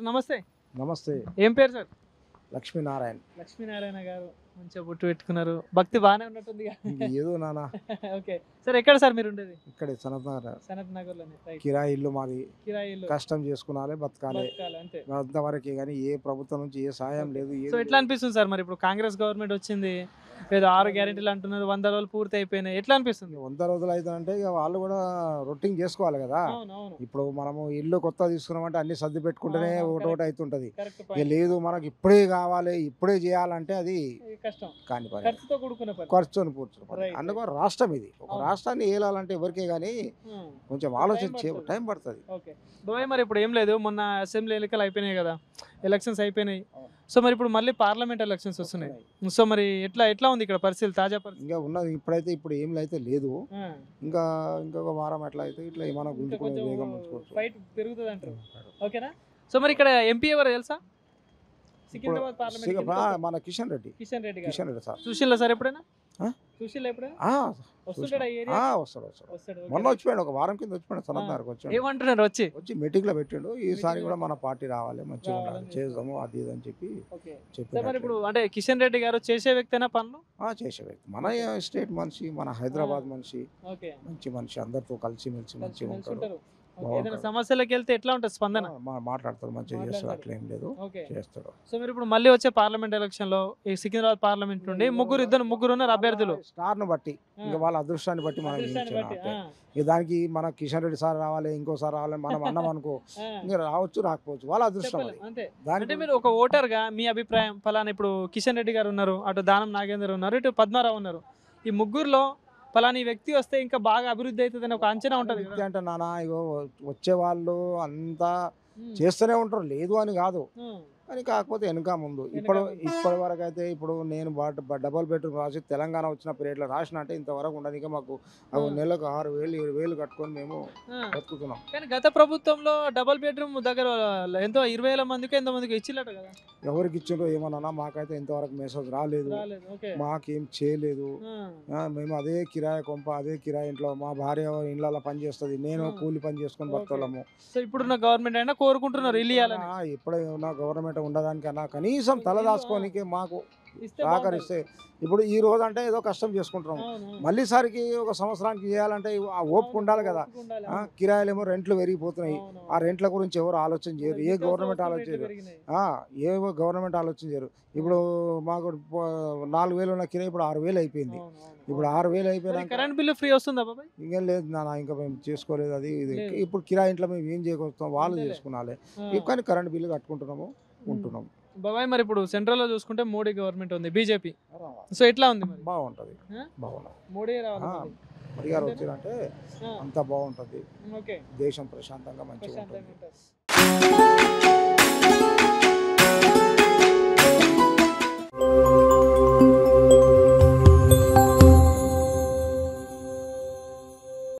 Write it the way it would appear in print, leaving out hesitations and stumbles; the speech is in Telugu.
సార్ నమస్తే. నమస్తే. ఏం పేరు సార్? లక్ష్మీనారాయణ. లక్ష్మీనారాయణ గారు మంచిగా బొట్టు పెట్టుకున్నారు. భక్తి బాగానే ఉన్నట్టుంది. ఏదో నానా. ఓకే సార్, ఎక్కడ సార్ మీరు ఉండేది? ఇక్కడే సనత్ నగర్. సనత్ నగర్ లోనే. కిరాయి ఇల్లు మాది. కిరాయి ఇల్లు. కష్టం చేసుకునాలి, బతకాలి అంతే. అంతవరకే కానీ ఏ ప్రభుత్వం నుంచి ఏ సాయం లేదు. సో ఎట్లా అనిపిస్తుంది సార్ మరి ఇప్పుడు కాంగ్రెస్ గవర్నమెంట్ వచ్చింది, ఏదో 6 గ్యారెంటీలు అంటున్నారు, 100 రోజులు పూర్తి అయిపోయినాయి, ఎట్లా అనిపిస్తుంది? 100 రోజులు అవుతుందంటే ఇక వాళ్ళు కూడా రొటీన్ చేసుకోవాలి కదా. ఇప్పుడు మనము ఇల్లు కొత్త తీసుకున్నామంటే అన్ని సర్ది పెట్టుకుంటేనే ఒకటి అవుతుంటది. ఇక లేదు మనకి ఇప్పుడే కావాలి ఇప్పుడే చేయాలంటే అది కష్టం కాని పని, ఖర్చుతో కూర్చొని అందుకో రాష్ట్రం ఇది. ఒక రాష్ట్రాన్ని ఏలాలంటే ఎవరికే కానీ కొంచెం ఆలోచించే టైం పడుతుంది. మరి ఇప్పుడు ఏం లేదు, మొన్న అసెంబ్లీ ఎన్నికలు అయిపోయినాయి కదా, ఎలక్షన్స్ అయిపోయినాయి. సో మరి ఇప్పుడు మళ్ళీ పార్లమెంట్ ఎలక్షన్స్ వస్తున్నాయి. సో మరి ఎట్లా ఉంది ఇక్కడ పరిస్థితి, తాజా పరిస్థితి? ఇంకా ఉన్నది ఇప్పుడైతే ఇప్పుడు ఏం అయితే లేదు. ఇంకా ఇంకొక వారం ఎట్లా అయితే ఇట్లా ఏమైనా గుంజుకునే వేగం ఫైట్ పెరుగుతుంది అంటారు. ఓకేనా? సో మరి ఇక్కడ ఎంపీ ఎవరు తెలుసా? సికింద్రాబాద్ పార్లమెంట్ మన కిషన్ రెడ్డి సార్. చూసిల్లా సార్ ఎప్పుడైనా? వస్తాడు. మొన్న వచ్చిపోయాడు, ఒక వారం కింద వచ్చిపోయాడు. సనత్ వచ్చాడు. ఏమంటున్నారు? వచ్చి మీటింగ్ లో పెట్టాడు. ఈసారి కూడా మన పార్టీ రావాలి, మంచిగా ఉండాలి, చేద్దాము అది ఇది అని చెప్పి చెప్పారు. ఇప్పుడు అంటే కిషన్ రెడ్డి గారు చేసే వ్యక్తేనా పనులు? చేసే వ్యక్తి, మన స్టేట్ మనిషి, మన హైదరాబాద్ మనిషి, మంచి మనిషి, అందరితో కలిసి మెలిసి మంచిగా ఉంటారు. సమస్యలకు వెళ్తే ఎట్లా ఉంటుంది స్పందన? మాట్లాడతాడు, మంచిగా చేస్తాడు, అట్లా ఏం లేదు, చేస్తాడు. సో మీరు ఇప్పుడు మళ్ళీ వచ్చే పార్లమెంట్ ఎలక్షన్ లో ఈ సికింద్రాబాద్ పార్లమెంట్ నుండి ముగ్గురు ఉన్నారు అభ్యర్థులు. స్టార్ ను బట్టి ఇంకా వాళ్ళ అదృష్టాన్ని బట్టి మనం దానికి మన కిషన్ రెడ్డి సార్ రావాలి, ఇంకోసారి రావాలి మనం అన్నాం అనుకో, ఇంకా రావచ్చు రాకపోవచ్చు, వాళ్ళ అదృష్టం. అంటే మీరు ఒక ఓటర్ గా మీ అభిప్రాయం ఫలానా, ఇప్పుడు కిషన్ రెడ్డి గారు ఉన్నారు, అటు దానం నాగేందర్ ఉన్నారు, ఇటు పద్మారావు ఉన్నారు, ఈ ముగ్గురులో ఫలాని వ్యక్తి వస్తే ఇంకా బాగా అభివృద్ధి అవుతుందని ఒక అంచనా ఉంటుంది అంటే నానా. ఇగో వచ్చే వాళ్ళు అంతా చేస్తూనే ఉంటారు, లేదు అని కాదు, కానీ కాకపోతే వెనుక ముందు ఇప్పటి వరకు అయితే ఇప్పుడు నేను డబుల్ బెడ్రూమ్ రాసి తెలంగాణ వచ్చిన పీరియడ్లో రాసిన అంటే ఇంతవరకు ఉండదు. మాకు నెలకు 6,000 7,000 కట్టుకొని మేము బతుకుతున్నాం. కానీ గత ప్రభుత్వంలో డబుల్ బెడ్రూమ్ దగ్గర ఎంతో 20,000 మందికి ఎంతమందికి ఇచ్చినట్ట కదా. ఎవరికి ఇచ్చిండ్రో ఏమన్నా, మాకైతే ఇంతవరకు మెసేజ్ రాలేదు, మాకేం చేయలేదు. మేము అదే కిరాయి కొంప, అదే కిరాయి ఇంట్లో, మా భార్య ఇళ్ళలో పని చేస్తుంది, నేను కూలి పని చేసుకొని బతుకుతాము. ఇప్పుడున్న గవర్నమెంట్ అయినా కోరుకుంటున్నారు ఇల్లు ఇవ్వాలని. ఇప్పుడే ఉన్న గవర్నమెంట్ ఉండడానికన్నా కనీసం తలదాచుకోనికి మాకు సహకరిస్తే. ఇప్పుడు ఈ రోజు అంటే ఏదో కష్టం చేసుకుంటున్నాము, మళ్ళీ సారికి ఒక సంవత్సరానికి చేయాలంటే ఆ ఓపిక ఉండాలి కదా. కిరాయిలేమో రెంట్లు పెరిగిపోతున్నాయి, ఆ రెంట్ల గురించి ఎవరు ఆలోచన చేయరు, ఏ గవర్నమెంట్ ఆలోచన చేయరు. ఇప్పుడు మాకు 4,000 ఉన్న కిరాయి ఇప్పుడు 6,000 అయిపోయింది. ఇప్పుడు 6,000 అయిపోయినా కరెంట్ బిల్లు ఫ్రీ వస్తుందా బాబాయ్? ఇంకేం లేదు నాన్న, ఇంకా మేము చేసుకోలేదు అది ఇది. ఇప్పుడు కిరాయి ఇంట్లో మేము ఏం చేయగలుగుతాం, వాళ్ళు చేసుకున్నాలి, కానీ కరెంట్ బిల్లు కట్టుకుంటున్నాము, ఉంటున్నాం బాబాయ్. మరి ఇప్పుడు సెంట్రల్ లో చూసుకుంటే మోడీ గవర్నమెంట్ ఉంది, బీజేపీ. సో ఎట్లా ఉంది? బాగుంటది, మోడీ రావాలి, మోడీ గారు వచ్చిందంటే అంతా బాగుంటది, దేశం ప్రశాంతంగా మంచిగా ఉంటుంది.